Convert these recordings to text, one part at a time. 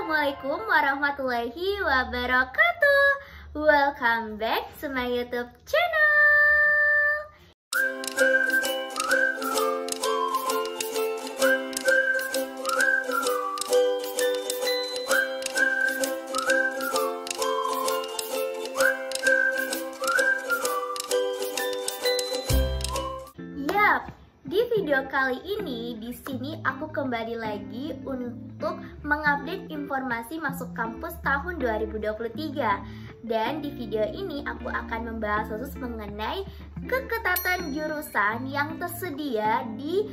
Assalamualaikum warahmatullahi wabarakatuh. Welcome back to my YouTube channel. Di video kali ini, di sini aku kembali lagi untuk mengupdate informasi masuk kampus tahun 2023. Dan di video ini aku akan membahas khusus mengenai keketatan jurusan yang tersedia di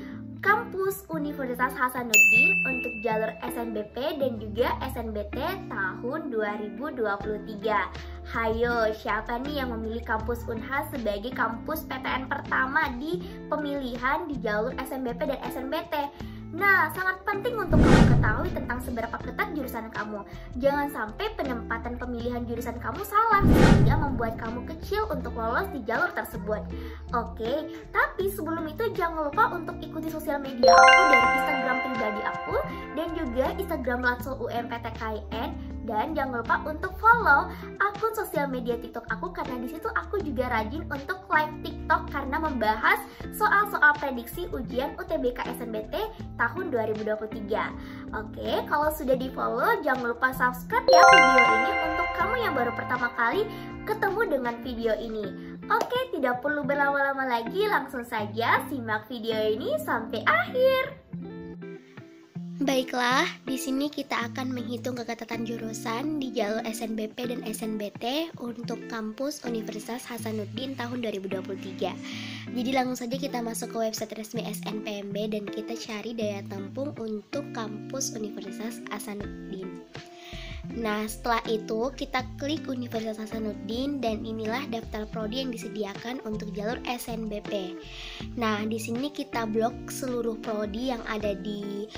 kampus Universitas Hasanuddin untuk jalur SNBP dan juga SNBT tahun 2023. Hayo, siapa nih yang memilih kampus Unhas sebagai kampus PTN pertama di pemilihan di jalur SNBP dan SNBT? Nah, sangat penting untuk kamu ketahui tentang seberapa ketat jurusan kamu. Jangan sampai penempatan pemilihan jurusan kamu salah sehingga membuat kamu kecil untuk lolos di jalur tersebut. Oke, tapi sebelum itu jangan lupa untuk ikuti sosial media aku dari Instagram pribadi aku dan juga Instagram Latsol UMPTKIN. Dan jangan lupa untuk follow akun sosial media TikTok aku karena di situ aku juga rajin untuk live TikTok karena membahas soal-soal prediksi ujian UTBK SNBT tahun 2023. Oke, kalau sudah di follow jangan lupa subscribe ya video ini untuk kamu yang baru pertama kali ketemu dengan video ini. Oke, tidak perlu berlama-lama lagi, langsung saja simak video ini sampai akhir. Baiklah, di sini kita akan menghitung keketatan jurusan di jalur SNBP dan SNBT untuk kampus Universitas Hasanuddin tahun 2023. Jadi langsung saja kita masuk ke website resmi SNPMB dan kita cari daya tampung untuk kampus Universitas Hasanuddin. Nah, setelah itu kita klik Universitas Hasanuddin dan inilah daftar prodi yang disediakan untuk jalur SNBP. Nah, di sini kita blok seluruh prodi yang ada di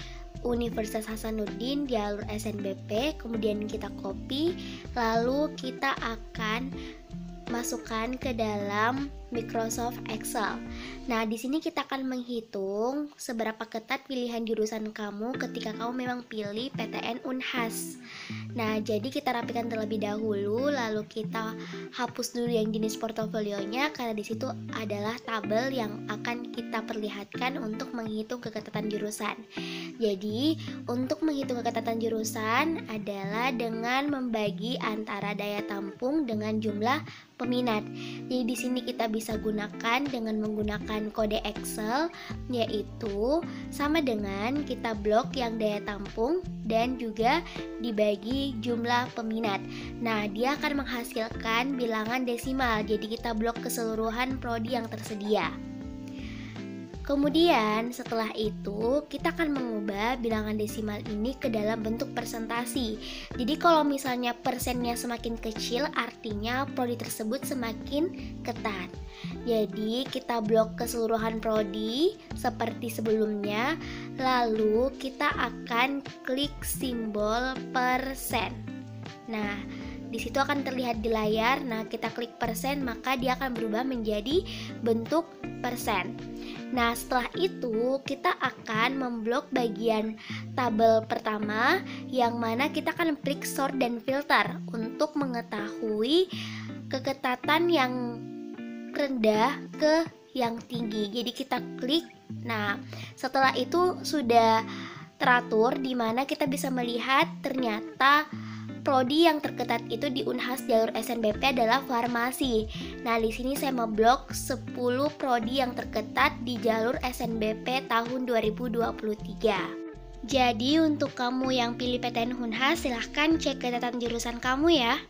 Universitas Hasanuddin jalur SNBP, kemudian kita copy, lalu kita akan masukkan ke dalam Microsoft Excel. Nah, di sini kita akan menghitung seberapa ketat pilihan jurusan kamu ketika kamu memang pilih PTN Unhas. Nah, jadi kita rapikan terlebih dahulu, lalu kita hapus dulu yang jenis portofolionya karena di situ adalah tabel yang akan kita perlihatkan untuk menghitung keketatan jurusan. Jadi, untuk menghitung keketatan jurusan adalah dengan membagi antara daya tampung dengan jumlah peminat. Jadi di sini kita bisa gunakan dengan menggunakan kode Excel, yaitu sama dengan kita blok yang daya tampung dan juga dibagi jumlah peminat. Nah, dia akan menghasilkan bilangan desimal. Jadi kita blok keseluruhan prodi yang tersedia. Kemudian setelah itu kita akan mengubah bilangan desimal ini ke dalam bentuk persentasi. Jadi kalau misalnya persennya semakin kecil artinya prodi tersebut semakin ketat. Jadi kita blok keseluruhan prodi seperti sebelumnya, lalu kita akan klik simbol persen. Nah, di situ akan terlihat di layar. Nah, kita klik persen maka dia akan berubah menjadi bentuk persen. Nah, setelah itu kita akan memblok bagian tabel pertama yang mana kita akan klik sort dan filter untuk mengetahui keketatan yang rendah ke yang tinggi. Jadi kita klik. Nah, setelah itu sudah teratur di mana kita bisa melihat ternyata prodi yang terketat itu di Unhas jalur SNBP adalah farmasi. Nah, di sini saya memblok 10 prodi yang terketat di jalur SNBP tahun 2023. Jadi untuk kamu yang pilih PTN Unhas, silahkan cek keketatan jurusan kamu ya.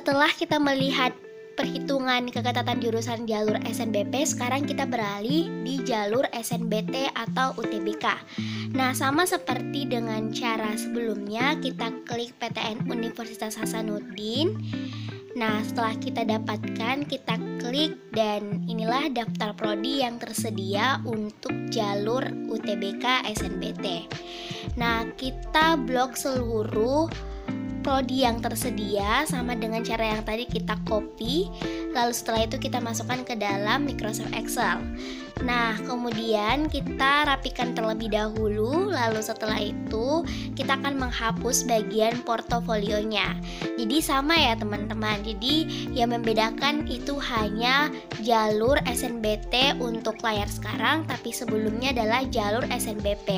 setelah kita melihat perhitungan keketatan jurusan jalur SNBP, sekarang kita beralih di jalur SNBT atau UTBK. Nah, sama seperti dengan cara sebelumnya, kita klik PTN Universitas Hasanuddin. Nah, setelah kita dapatkan, kita klik dan inilah daftar prodi yang tersedia untuk jalur UTBK SNBT. Nah, kita blok seluruh prodi yang tersedia sama dengan cara yang tadi, kita copy, lalu setelah itu kita masukkan ke dalam Microsoft Excel. Nah, kemudian kita rapikan terlebih dahulu, lalu setelah itu kita akan menghapus bagian portofolionya. Jadi sama ya teman-teman, jadi yang membedakan itu hanya jalur SNBT untuk layar sekarang, tapi sebelumnya adalah jalur SNBP.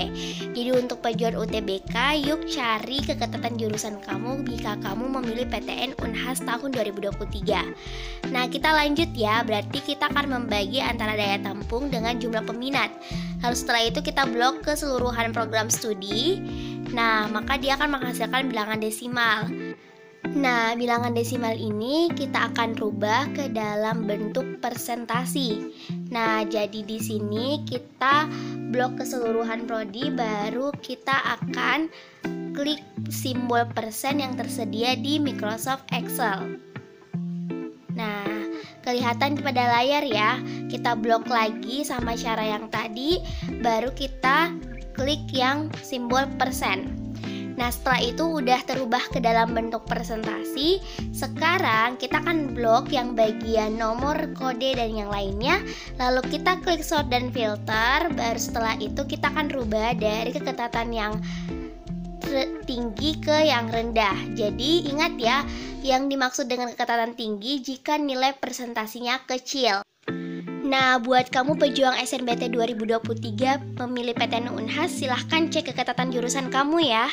Jadi untuk pejuang UTBK, yuk cari keketatan jurusan kamu jika kamu memilih PTN Unhas tahun 2023. Nah, kita lanjut ya, berarti kita akan membagi antara daya tampung dengan jumlah peminat. Lalu setelah itu kita blok keseluruhan program studi. Nah, maka dia akan menghasilkan bilangan desimal. Nah, bilangan desimal ini kita akan rubah ke dalam bentuk persentasi. Nah, jadi di sini kita blok keseluruhan prodi, baru kita akan klik simbol persen yang tersedia di Microsoft Excel. Nah, kelihatan pada layar ya. Kita blok lagi sama cara yang tadi, baru kita klik yang simbol persen. Nah, setelah itu udah terubah ke dalam bentuk presentasi. Sekarang kita akan blok yang bagian nomor, kode, dan yang lainnya. Lalu kita klik sort dan filter. Baru setelah itu kita akan rubah dari keketatan yang tinggi ke yang rendah. Jadi ingat ya, yang dimaksud dengan keketatan tinggi jika nilai presentasinya kecil. Nah, buat kamu pejuang SNBT 2023 memilih PTN Unhas, silahkan cek keketatan jurusan kamu ya.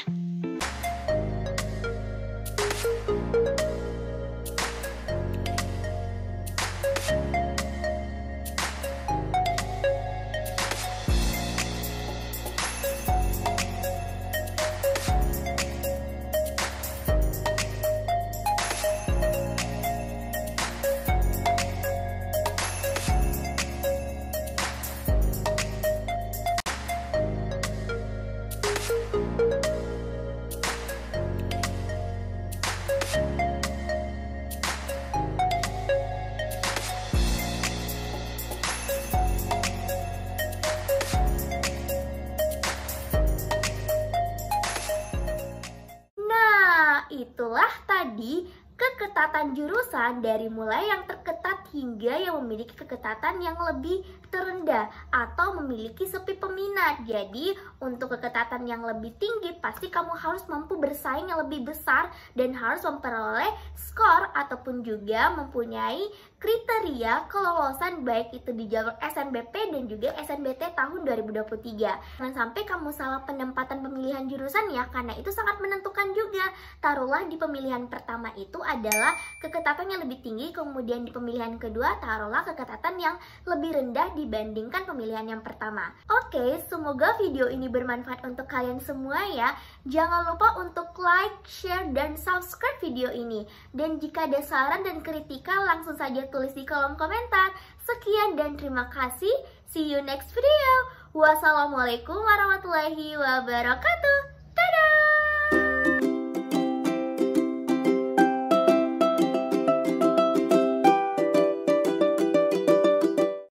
Itulah tadi keketatan jurusan dari mulai yang terketat hingga yang memiliki keketatan yang lebih terendah atau memiliki sepi peminat. Jadi untuk keketatan yang lebih tinggi pasti kamu harus mampu bersaing yang lebih besar dan harus memperoleh skor ataupun juga mempunyai kriteria kelolosan baik itu di jalur SNBP dan juga SNBT tahun 2023. Jangan sampai kamu salah penempatan pemilihan jurusan ya, karena itu sangat menentukan juga. Taruhlah di pemilihan pertama itu adalah keketatan yang lebih tinggi, kemudian di pemilihan kedua taruhlah keketatan yang lebih rendah dibandingkan pemilihan yang pertama. Oke, semoga video ini bermanfaat untuk kalian semua ya. Jangan lupa untuk like, share, dan subscribe video ini. Dan jika ada saran dan kritikan langsung saja tulis di kolom komentar. Sekian dan terima kasih. See you next video. Wassalamualaikum warahmatullahi wabarakatuh.